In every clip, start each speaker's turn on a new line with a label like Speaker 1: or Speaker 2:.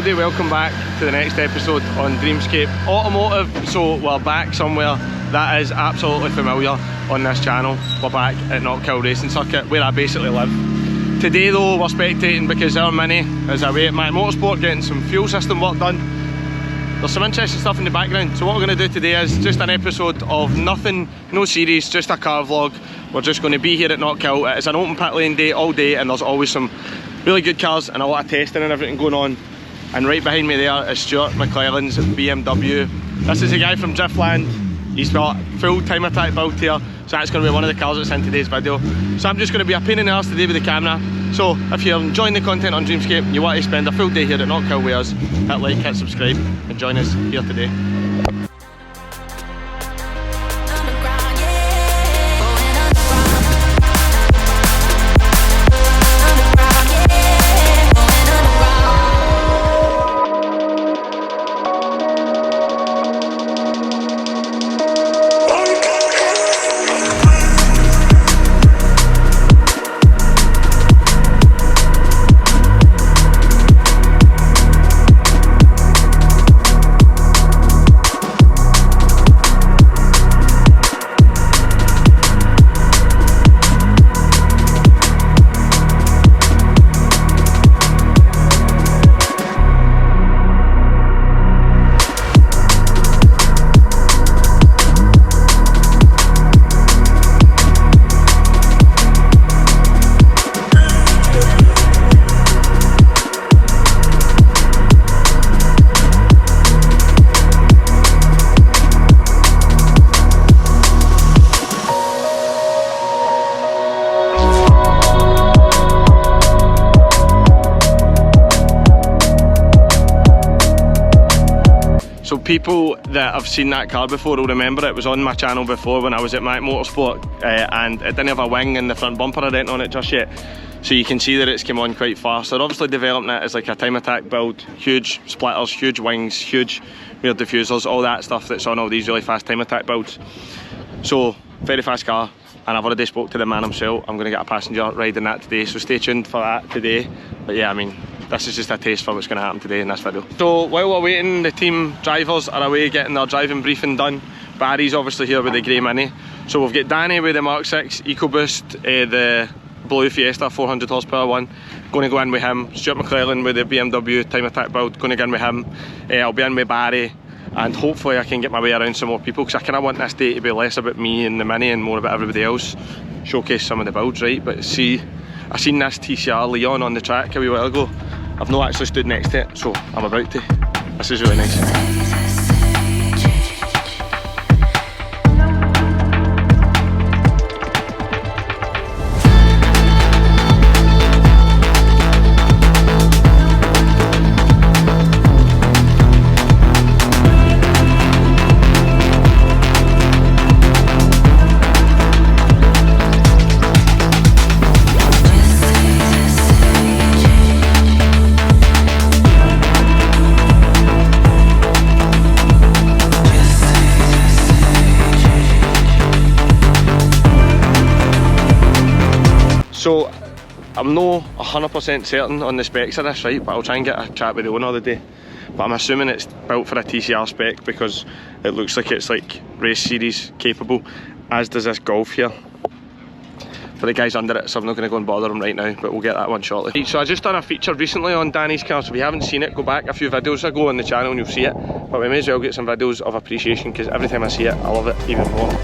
Speaker 1: everybody, welcome back to the next episode on Dreamscape Automotive. So we're back somewhere that is absolutely familiar on this channel. We're back at Knockhill Racing Circuit, where I basically live. Today though, we're spectating because our Mini is away at Motorsport getting some fuel system work done. There's some interesting stuff in the background. So what we're going to do today is just an episode of nothing, no series, just a car vlog. We're just going to be here at Knockhill. It's an open pit lane day all day, and there's always some really good cars and a lot of testing and everything going on. And right behind me there is Stuart McLellan's BMW. This is a guy from Driftland. He's got full time attack built here, so that's going to be one of the cars that's in today's video. So I'm just going to be a pain in the arse today with the camera. So if you're enjoying the content on Dreamscape and you want to spend a full day here at Knockhill with us, hit like, hit subscribe and join us here today. So people that have seen that car before will remember it was on my channel before when I was at Motorsport, and it didn't have a wing in the front bumper or anything on it just yet. So you can see that it's come on quite fast. They're obviously developing it as like a time attack build, huge splitters, huge wings, huge rear diffusers, all that stuff that's on all these really fast time attack builds. So very fast car, and I've already spoke to the man himself. I'm going to get a passenger riding that today, so stay tuned for that today. But yeah, I mean, this is just a taste for what's going to happen today in this video. So while we're waiting, the team drivers are away getting their driving briefing done. Barry's obviously here with the grey Mini. So we've got Danny with the Mark 6 EcoBoost, the blue Fiesta 400 horsepower one. Going to go in with him. Stuart McLellan with the BMW time attack build, going to go in with him. I'll be in with Barry, and hopefully I can get my way around some more people, because I kind of want this day to be less about me and the Mini and more about everybody else. Showcase some of the builds, right? But see, I seen this TCR Leon on the track a wee while ago. I've not actually stood next to it, so I'm about to. This is really nice. So I'm no 100% certain on the specs of this, right, but I'll try and get a chat with the owner of the day. But I'm assuming it's built for a TCR spec because it looks like it's like race series capable, as does this Golf here. But the guy's under it, so I'm not going to go and bother him right now, but we'll get that one shortly. So I just done a feature recently on Danny's car, so if you haven't seen it, go back a few videos ago on the channel and you'll see it. But we may as well get some videos of appreciation, because every time I see it, I love it even more.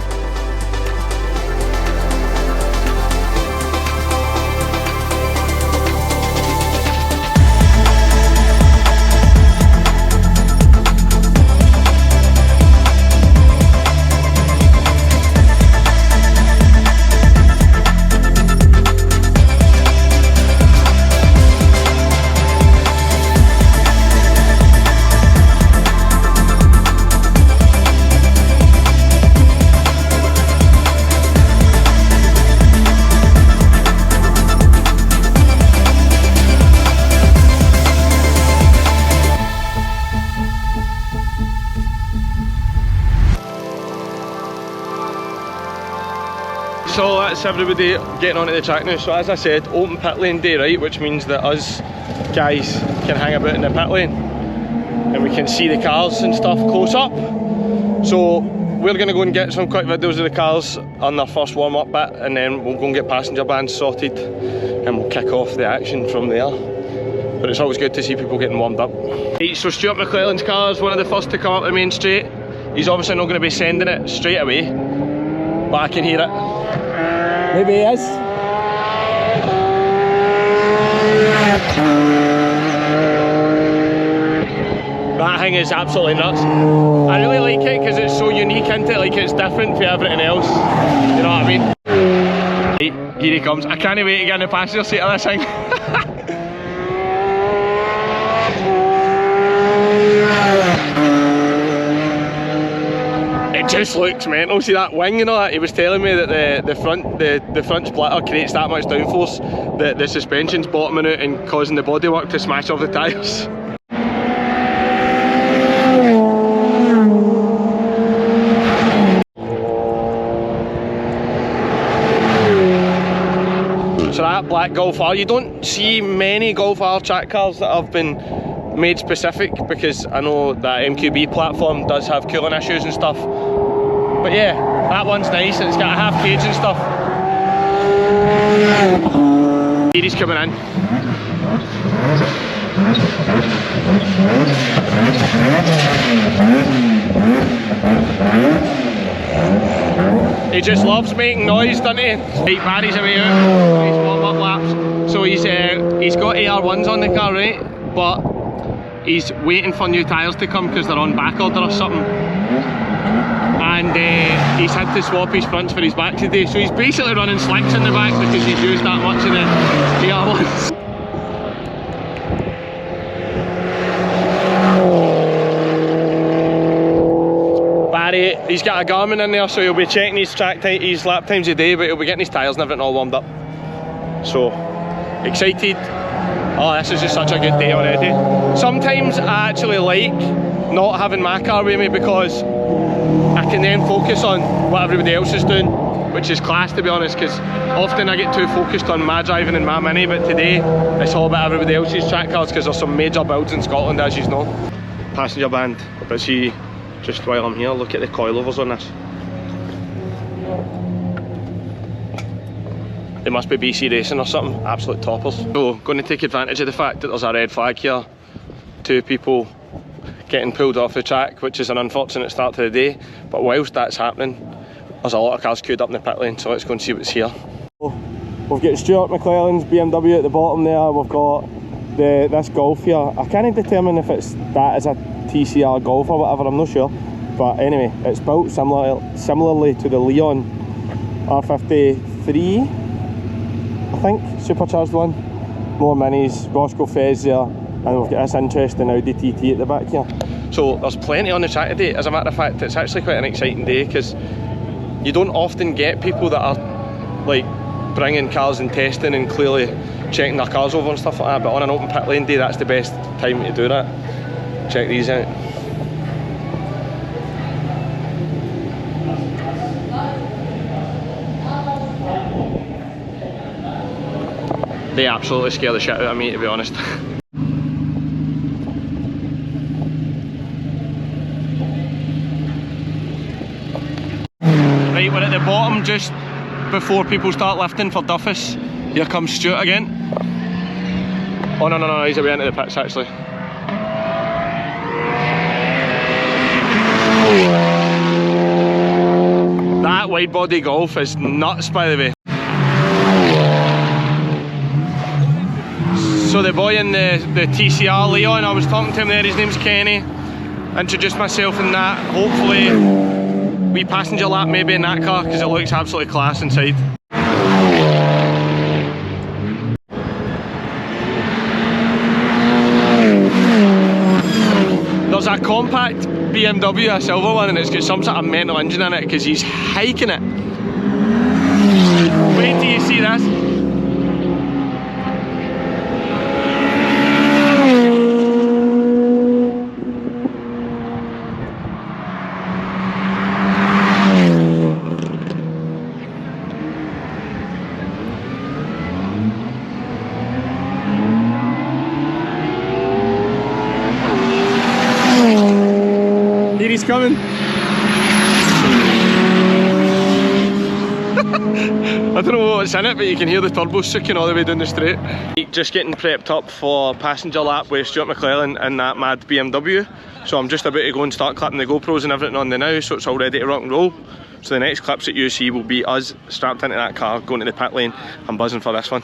Speaker 1: so that's everybody getting onto the track now. So as I said, open pit lane day, right, which means that us guys can hang about in the pit lane and we can see the cars and stuff close up. So we're going to go and get some quick videos of the cars on their first warm-up bit, and then we'll go and get passenger bands sorted and we'll kick off the action from there. But it's always good to see people getting warmed up. Right, so Stuart McClelland's car is one of the first to come up the main straight. He's obviously not going to be sending it straight away, but I can hear it.
Speaker 2: Maybe he is.
Speaker 1: That thing is absolutely nuts. I really like it because it's so unique, isn't it? Like, it's different from everything else. You know what I mean? Right, here he comes. I can't wait to get in the passenger seat of this thing. It just looks mental. See that wing and all that? He was telling me that the front splitter creates that much downforce that the suspension's bottoming out and causing the bodywork to smash off the tyres. So that black Golf R, you don't see many Golf R track cars that have been made specific, because I know that MQB platform does have cooling issues and stuff. But yeah, that one's nice and it's got a half cage and stuff. Here he's coming in. He just loves making noise, doesn't he? Right, Barry's away out. He's warm-up laps. So he's got AR1s on the car, right? But he's waiting for new tyres to come because they're on back order or something. And he's had to swap his fronts for his back today. So he's basically running slicks in the back because he's used that much of the AR1s. Barry, he's got a Garmin in there, so he'll be checking his his lap times a day, but he'll be getting his tyres and everything all warmed up. So, excited. Oh, this is just such a good day already. Sometimes I actually like not having my car with me because I can then focus on what everybody else is doing, which is class, to be honest, because often I get too focused on my driving and my Mini, but today it's all about everybody else's track cars because there's some major builds in Scotland, as you know. Passenger band, but see, just while I'm here, look at the coilovers on this. They must be BC Racing or something, absolute toppers. So, going to take advantage of the fact that there's a red flag here. 2 people getting pulled off the track, which is an unfortunate start to the day. But whilst that's happening, there's a lot of cars queued up in the pit lane, so let's go and see what's here. We've got Stuart McClelland's BMW at the bottom there. We've got this Golf here. I can't determine if that is a TCR Golf or whatever, I'm not sure. But anyway, it's built similarly to the Leon R53, I think, supercharged one. More minis, Roscoe Fez there, and we've got this interesting Audi TT at the back here. So there's plenty on the track today. As a matter of fact, it's actually quite an exciting day because you don't often get people that are like bringing cars and testing and clearly checking their cars over and stuff like that, but on an open pit lane day, that's the best time to do that. Check these out. They absolutely scare the shit out of me, to be honest. Right, we're at the bottom just before people start lifting for Duffus. Here comes Stuart again. Oh no, he's away into the pits actually. That wide body Golf is nuts, by the way. So the boy in the TCR Leon, I was talking to him there, his name's Kenny. Introduced myself in that. Hopefully we passenger lap maybe in that car because it looks absolutely class inside. There's a compact BMW, a silver one, and it's got some sort of mental engine in it because he's hiking it. Wait till you see this. coming. I don't know what's in it, but you can hear the turbo sucking all the way down the straight. Just getting prepped up for passenger lap with Stuart McClellan in that mad BMW. So I'm just about to go and start clipping the GoPros and everything on the now, so it's all ready to rock and roll. So the next clips that you see will be us strapped into that car, going to the pit lane. I'm buzzing for this one.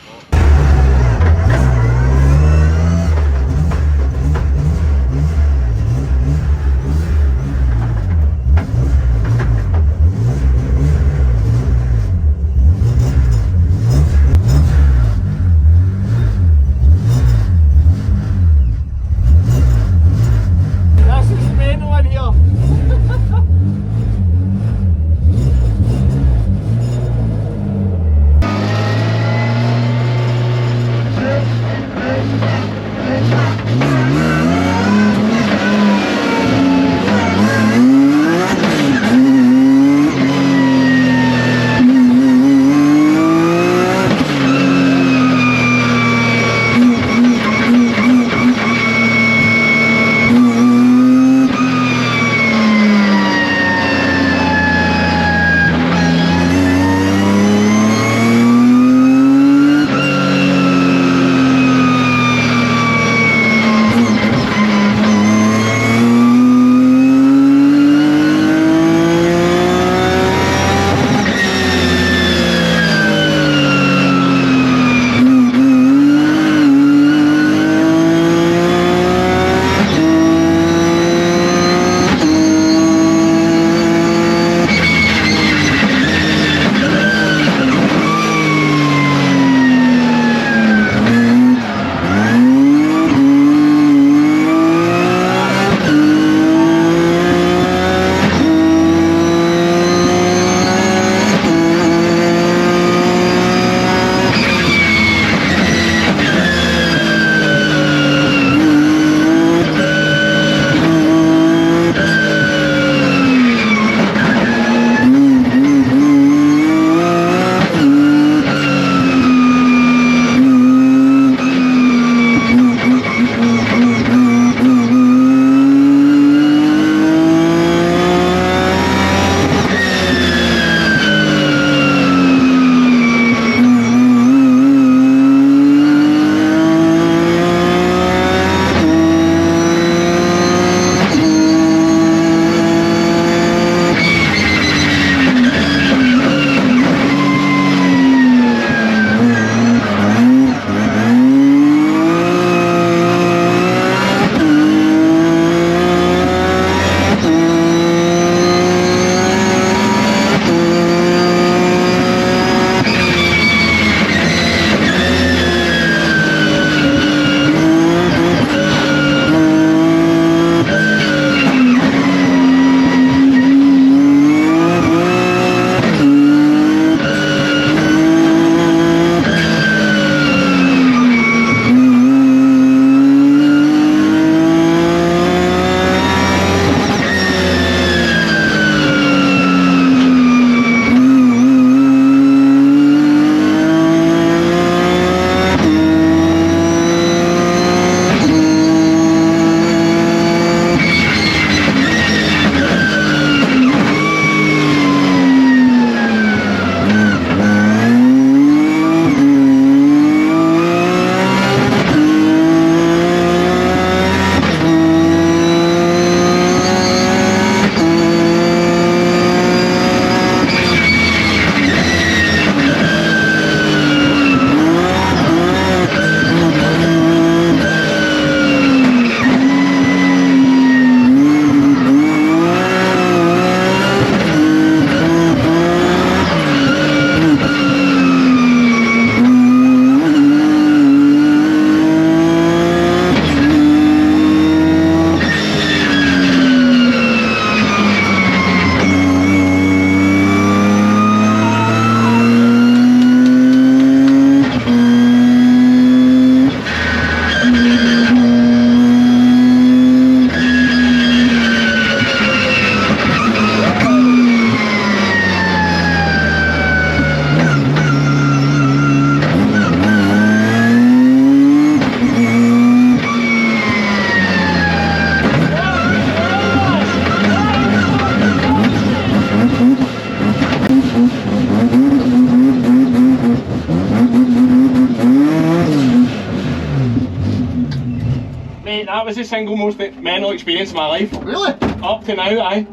Speaker 1: that was the single most mental experience of my life.
Speaker 3: Really?
Speaker 1: Up to now, aye.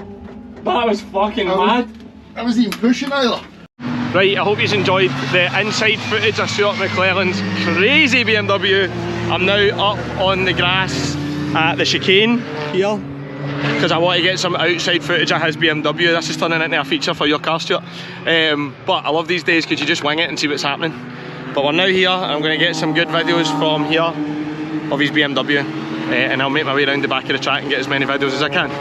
Speaker 1: That was fucking mad.
Speaker 3: I wasn't even pushing either.
Speaker 1: Right, I hope you enjoyed the inside footage of Stuart McLaren's crazy BMW. I'm now up on the grass at the chicane here because I want to get some outside footage of his BMW. This is turning into a feature for your car, Stuart. But I love these days because you just wing it and see what's happening. But we're now here and I'm going to get some good videos from here of his BMW. And I'll make my way around the back of the track and get as many videos as I can.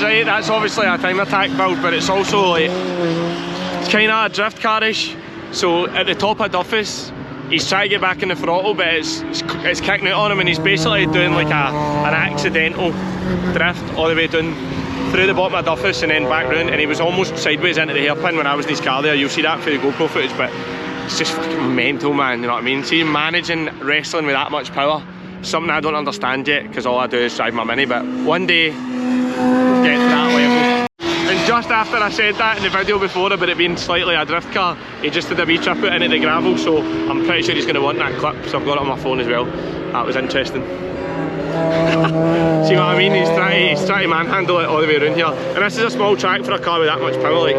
Speaker 1: Right, that's obviously a time attack build, but it's also like, it's kind of a drift car-ish. So at the top of Duffus, he's trying to get back in the throttle, but it's kicking out on him, and he's basically doing like an accidental drift all the way down through the bottom of Duffus and then back round, and he was almost sideways into the hairpin when I was in his car there. You'll see that for the GoPro footage, but it's just fucking mental, man, you know what I mean? See, managing wrestling with that much power, something I don't understand yet, because all I do is drive my Mini, but one day, get to that level. And just after I said that in the video before about it being slightly a drift car, he just did a wee trip out into the gravel, so I'm pretty sure he's going to want that clip, so I've got it on my phone as well. That was interesting. See what I mean? He's trying to manhandle it all the way around here. And this is a small track for a car with that much power, like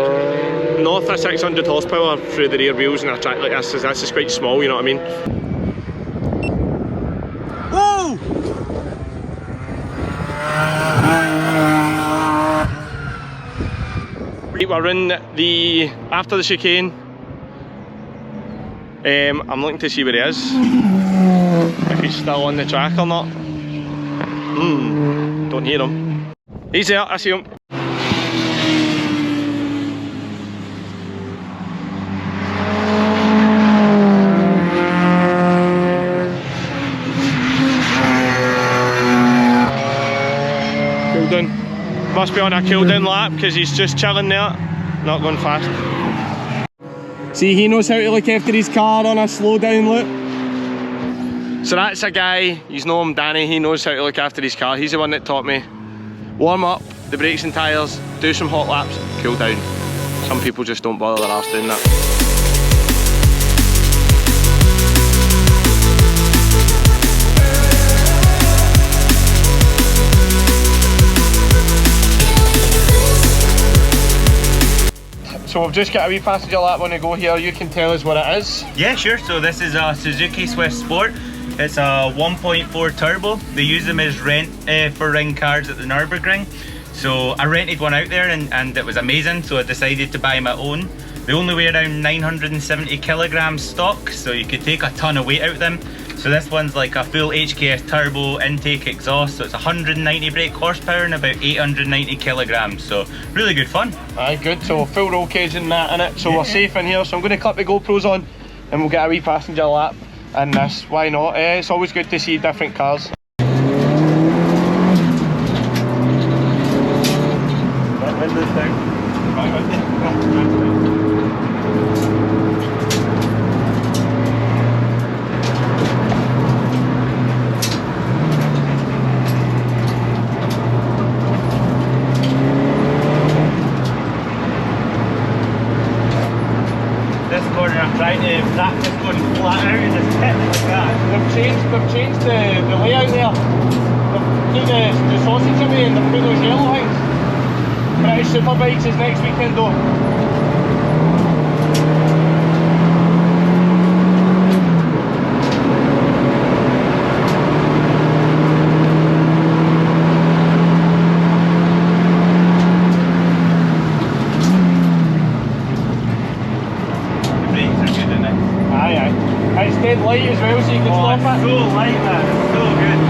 Speaker 1: north of 600 horsepower through the rear wheels, and a track like this is quite small, you know what I mean? Whoa! We're in after the chicane. I'm looking to see where he is, if he's still on the track or not. Don't hear him. He's there, I see him. Cool down. Must be on a cool down lap because he's just chilling there, not going fast. See, he knows how to look after his car on a slow down loop. So that's a guy, you know him, Danny, he knows how to look after his car. He's the one that taught me. Warm up the brakes and tyres, do some hot laps, cool down. Some people just don't bother their arse doing that. So we've just got a wee passenger lap on the go here. You can tell us what it is.
Speaker 4: Yeah, sure. So this is a Suzuki Swift Sport. It's a 1.4 turbo. They use them as rent for ring cars at the Nürburgring. So I rented one out there and it was amazing, so I decided to buy my own. They only weigh around 970 kilograms stock, so you could take a ton of weight out of them. So this one's like a full HKS turbo intake exhaust, so it's 190 brake horsepower and about 890 kilograms, so really good fun.
Speaker 1: Aye, good. So full roll cage and that in it, so we're safe in here. So I'm going to clip the GoPros on and we'll get a wee passenger lap in this. Why not? It's always good to see different cars. Windows down.
Speaker 4: This corner I'm trying to practice going flat out in this pit like that.
Speaker 1: They've changed the layout there. They've put the sausage away and they've put those yellow things. British Superbikes is next weekend though. It's dead light as well, so you can stop it.
Speaker 4: It's so light, man. It's so good.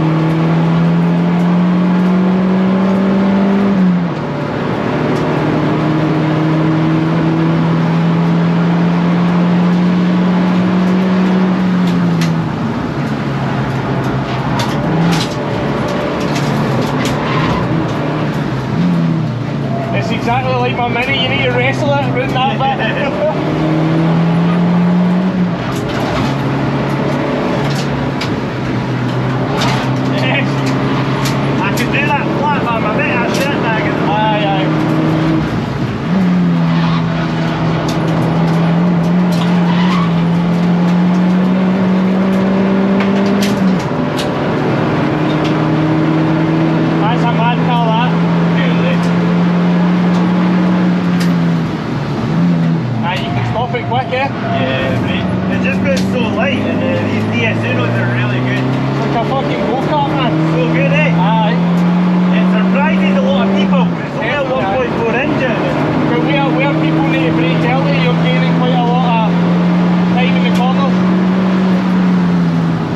Speaker 1: exactly like my Mini, you need to wrestle it around that bit.
Speaker 4: I can do that flat, man. I bet I shit bag it.
Speaker 1: Aye, aye. That's a mad car, that. Aye, you can stop it quick, eh?
Speaker 4: Yeah, right. It just goes so light, and these DSUs are really good.
Speaker 1: It's like a fucking go-kart, man.
Speaker 4: So good, eh?
Speaker 1: Aye.
Speaker 4: It surprises a lot of people. It's only a 1.4 engine.
Speaker 1: But where people need to brake early, you're gaining quite a lot of time in the corners.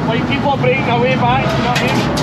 Speaker 1: Like people are braking their way back, you know what I mean?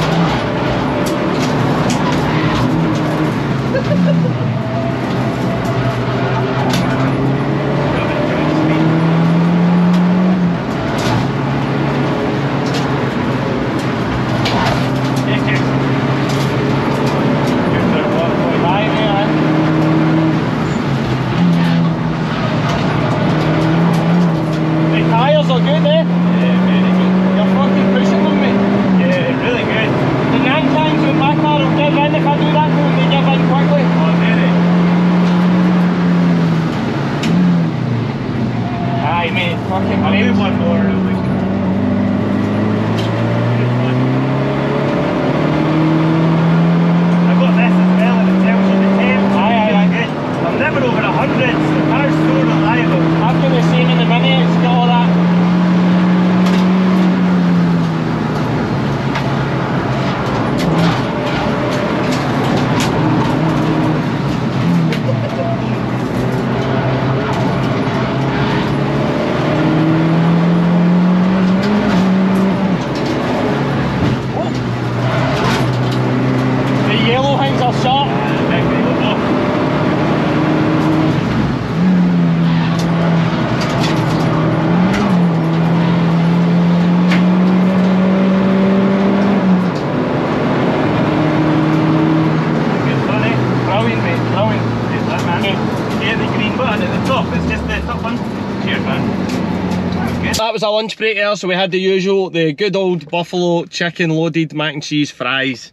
Speaker 1: That was a lunch break there, so we had the usual, the good old buffalo chicken loaded mac and cheese fries.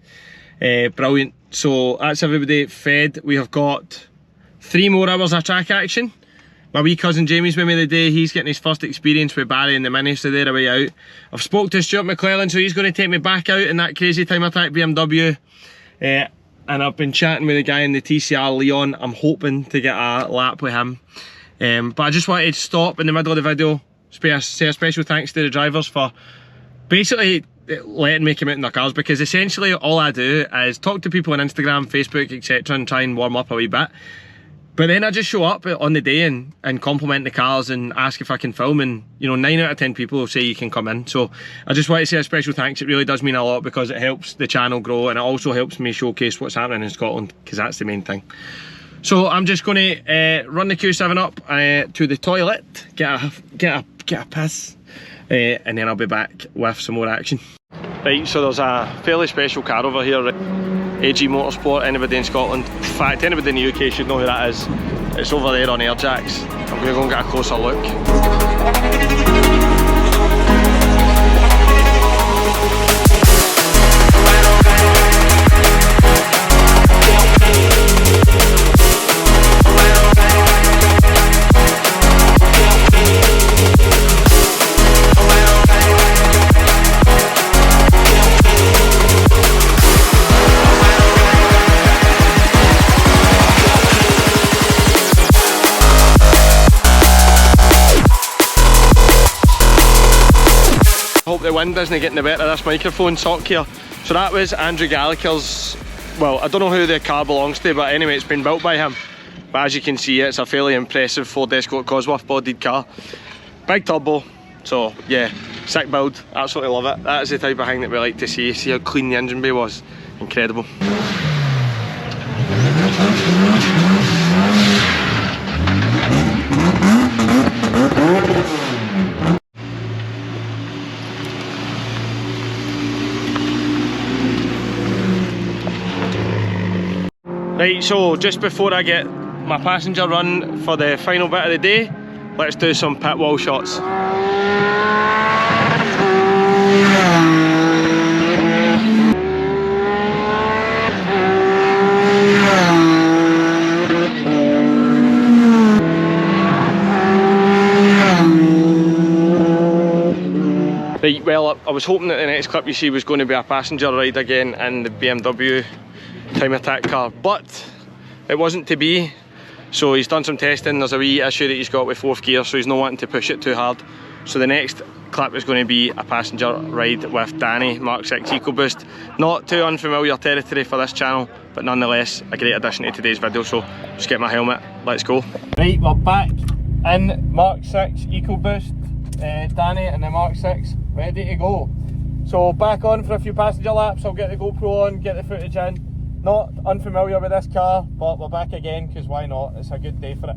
Speaker 1: Brilliant. So that's everybody fed. We have got 3 more hours of track action. My wee cousin Jamie's with me today. He's getting his first experience with Barry and the Mini, so they're away out. I've spoke to Stuart McClellan, so he's going to take me back out in that crazy time attack BMW. And I've been chatting with the guy in the TCR, Leon. I'm hoping to get a lap with him. But I just wanted to stop in the middle of the video, say a special thanks to the drivers for basically letting me come out in their cars, because essentially all I do is talk to people on Instagram, Facebook, etc. and try and warm up a wee bit. But then I just show up on the day and compliment the cars and ask if I can film, and you know, 9 out of 10 people will say you can come in. So I just want to say a special thanks. It really does mean a lot, because it helps the channel grow and it also helps me showcase what's happening in Scotland, because that's the main thing. So I'm just going to run the Q7 up to the toilet, get a piss, and then I'll be back with some more action. Right, so there's a fairly special car over here, AG Motorsport. Anybody in Scotland, in fact anybody in the UK should know who that is. It's over there on air jacks. I'm going to go and get a closer look. Hope the wind isn't getting the better of this microphone sock here. So that was Andrew Gallagher's, well, I don't know who the car belongs to, but anyway, it's been built by him. But as you can see, it's a fairly impressive Ford Escort Cosworth bodied car. Big turbo, so yeah, sick build, absolutely love it. That is the type of thing that we like to see. See how clean the engine bay was, incredible. Right, so just before I get my passenger run for the final bit of the day. Let's do some pit wall shots. Right, well, I was hoping that the next clip you see was going to be a passenger ride again in the BMW time attack car, but it wasn't to be. So he's done some testing. There's a wee issue that he's got with fourth gear, so he's not wanting to push it too hard. So the next clip is going to be a passenger ride with Danny, Mark 6 EcoBoost. Not too unfamiliar territory for this channel, but nonetheless a great addition to today's video. So just get my helmet, let's go. Right, we're back in Mark 6 EcoBoost. Danny and the Mark 6 ready to go. So back on for a few passenger laps. I'll get the GoPro on, get the footage in. Not unfamiliar with this car, but we're back again because why not? It's a good day for it.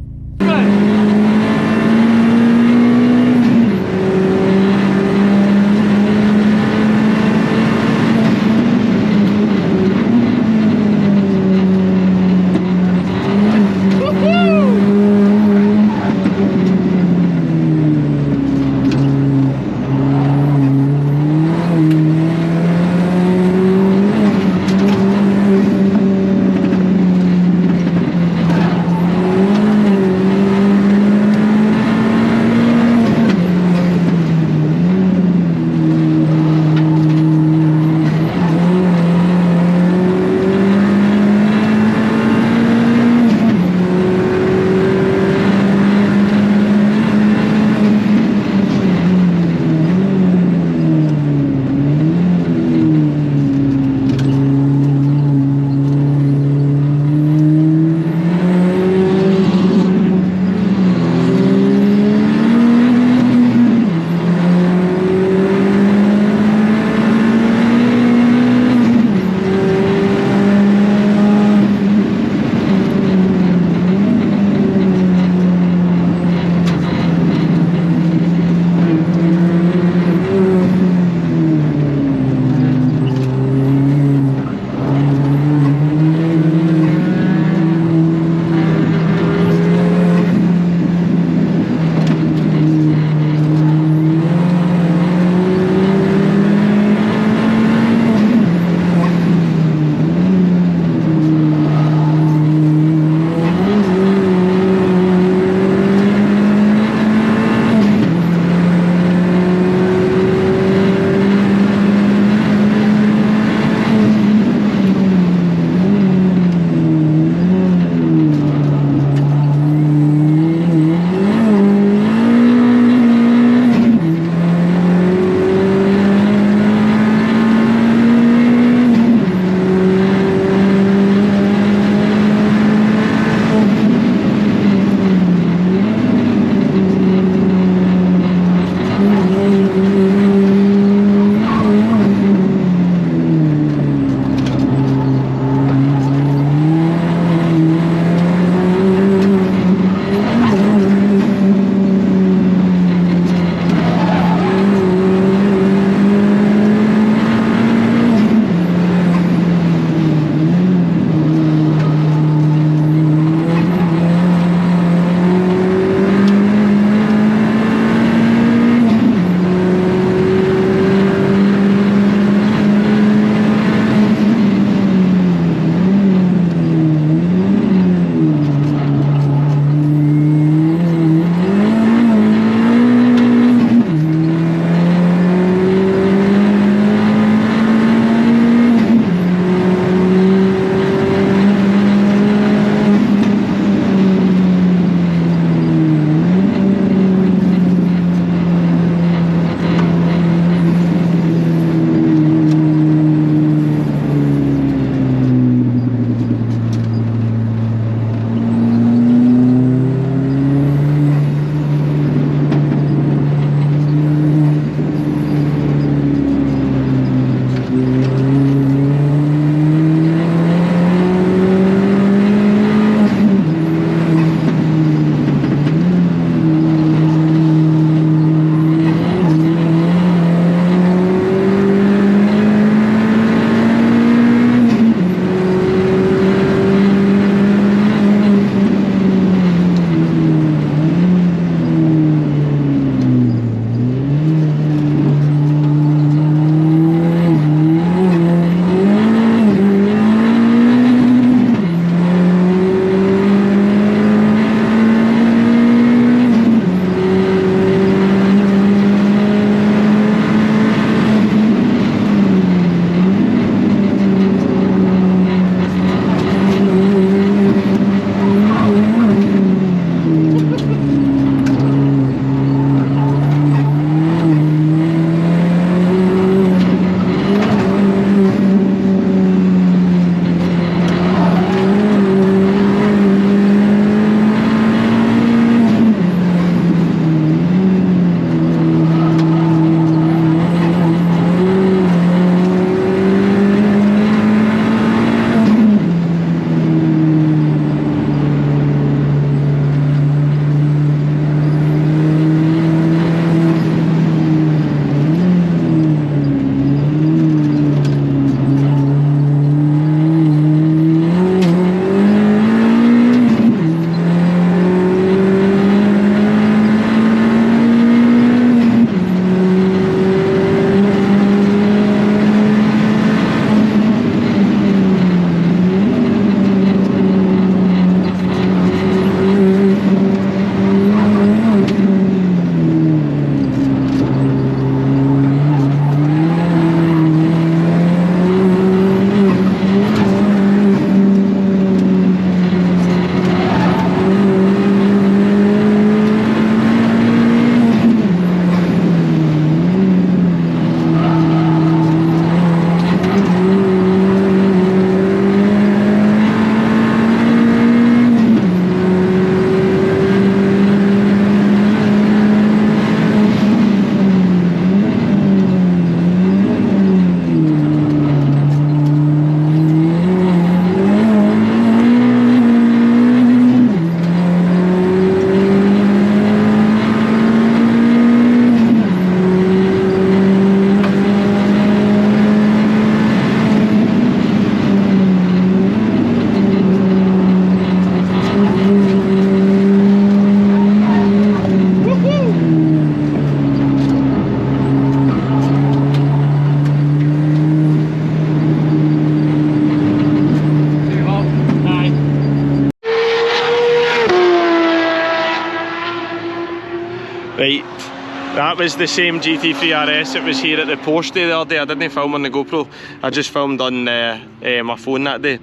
Speaker 1: That was the same GT3 RS that was here at the Porsche day the other day. I didn't film on the GoPro, I just filmed on my phone that day.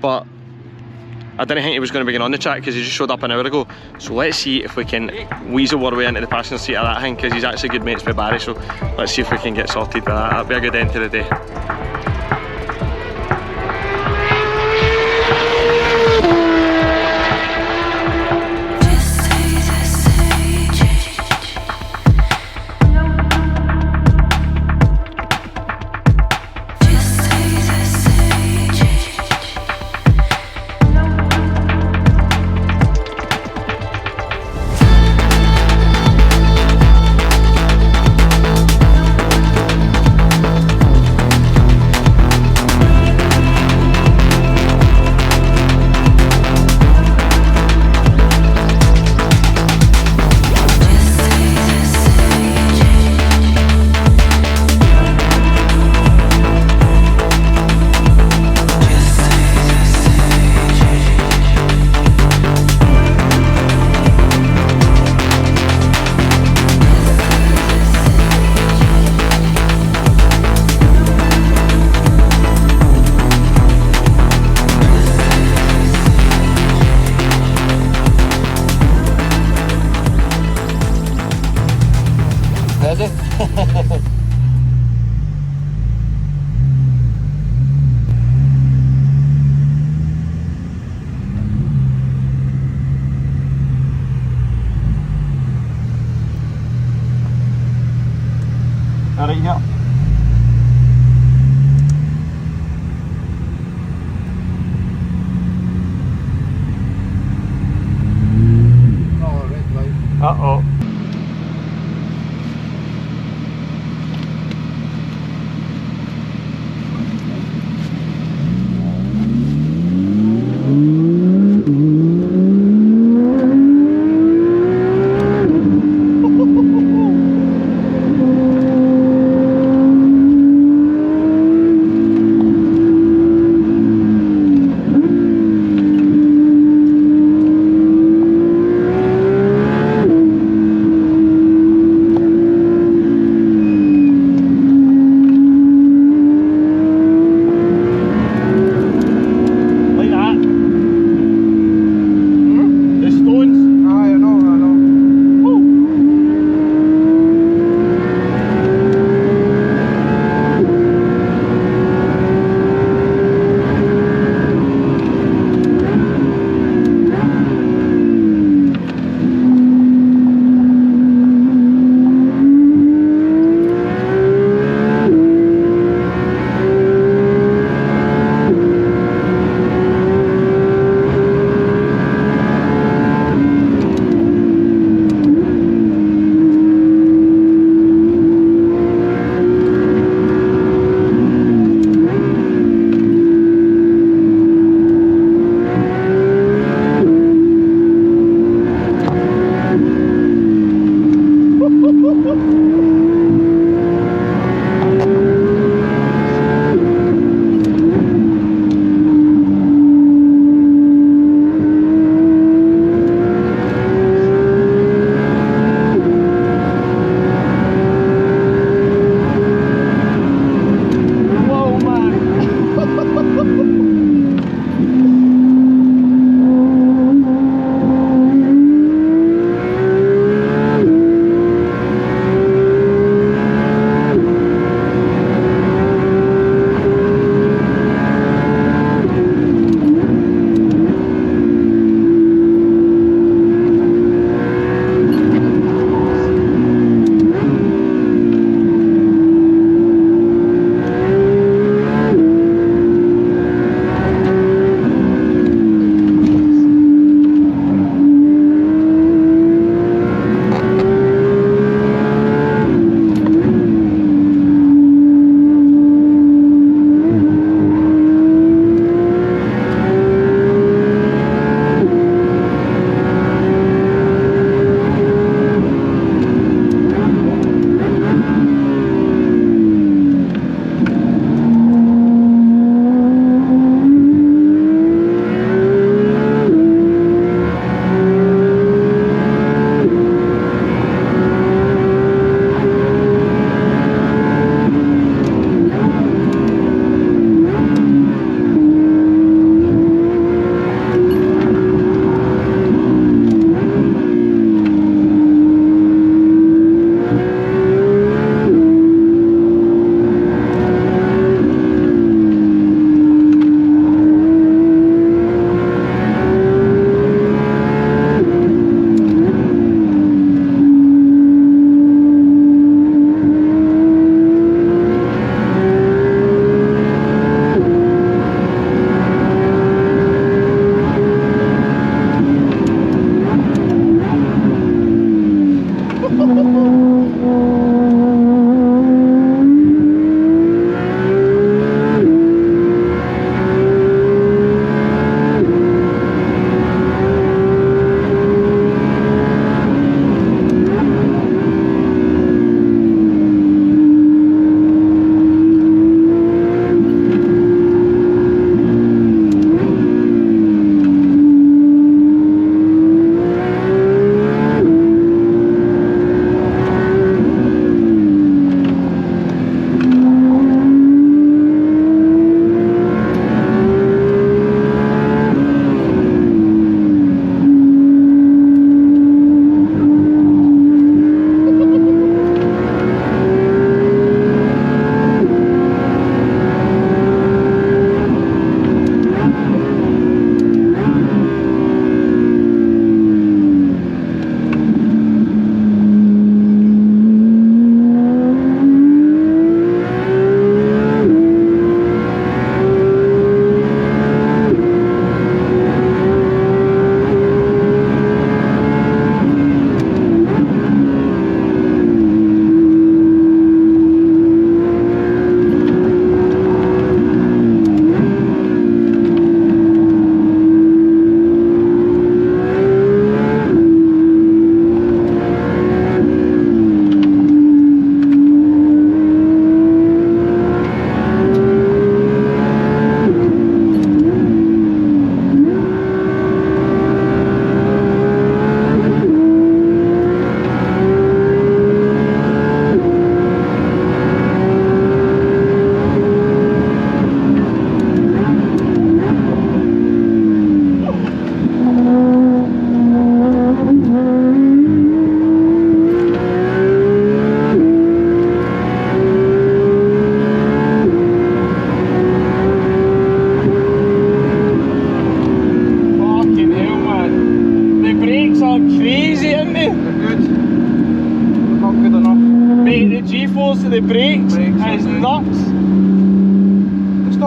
Speaker 1: But I didn't think he was going to be getting on the track because he just showed up an hour ago. So let's see if we can weasel our way into the passenger seat of that thing, because he's actually good mates with Barry, so let's see if we can get sorted with that. That'll be a good end to the day.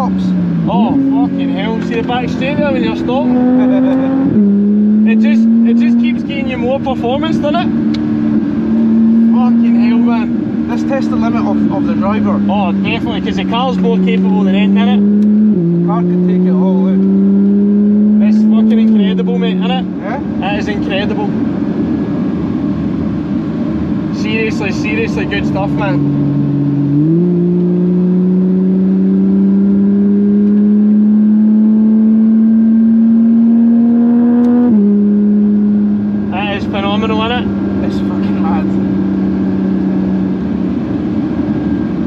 Speaker 5: stops.
Speaker 1: Oh fucking hell, see the back straight there when you're stopped? it just keeps giving you more performance, doesn't it? Fucking hell, man.
Speaker 5: This tests the limit of the driver.
Speaker 1: Oh definitely, because the car's more capable than anything, innit?
Speaker 5: The car can take it all out.
Speaker 1: It's fucking incredible, mate, innit?
Speaker 5: Yeah?
Speaker 1: That is incredible. Seriously good stuff, man. That is phenomenal, innit?
Speaker 5: It's fucking mad.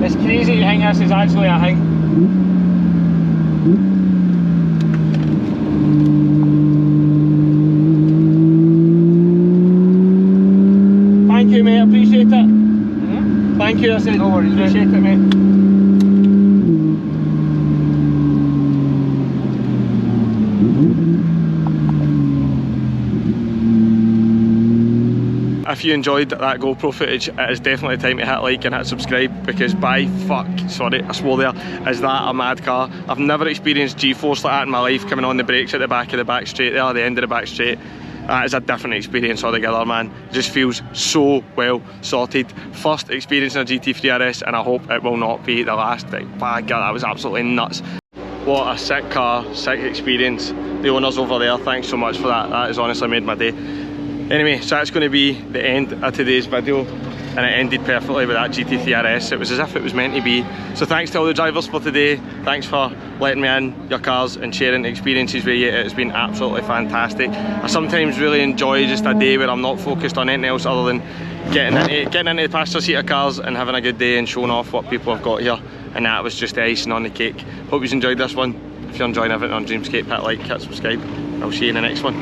Speaker 1: It's crazy to think this is actually a thing. Thank you, mate, appreciate it. Thank you, I said.
Speaker 5: No worries,
Speaker 1: appreciate it, mate. If you enjoyed that GoPro footage, it is definitely time to hit like and hit subscribe, because by fuck, sorry, I swore there, is that a mad car. I've never experienced G-force like that in my life, coming on the brakes at the back of the back straight there, the end of the back straight. That is a different experience altogether, man. It just feels so well sorted. First experience in a GT3 RS, and I hope it will not be the last. By God, that was absolutely nuts. What a sick car, sick experience. The owners over there, thanks so much for that. That has honestly made my day. Anyway, so that's going to be the end of today's video, and it ended perfectly with that GT3 RS. It was as if it was meant to be. So thanks to all the drivers for today. Thanks for letting me in your cars and sharing experiences with you. It's been absolutely fantastic. I sometimes really enjoy just a day where I'm not focused on anything else other than getting into the passenger seat of cars and having a good day and showing off what people have got here. And that was just the icing on the cake. Hope you enjoyed this one. If you're enjoying everything on Dreamscape, hit like, hit subscribe. I'll see you in the next one.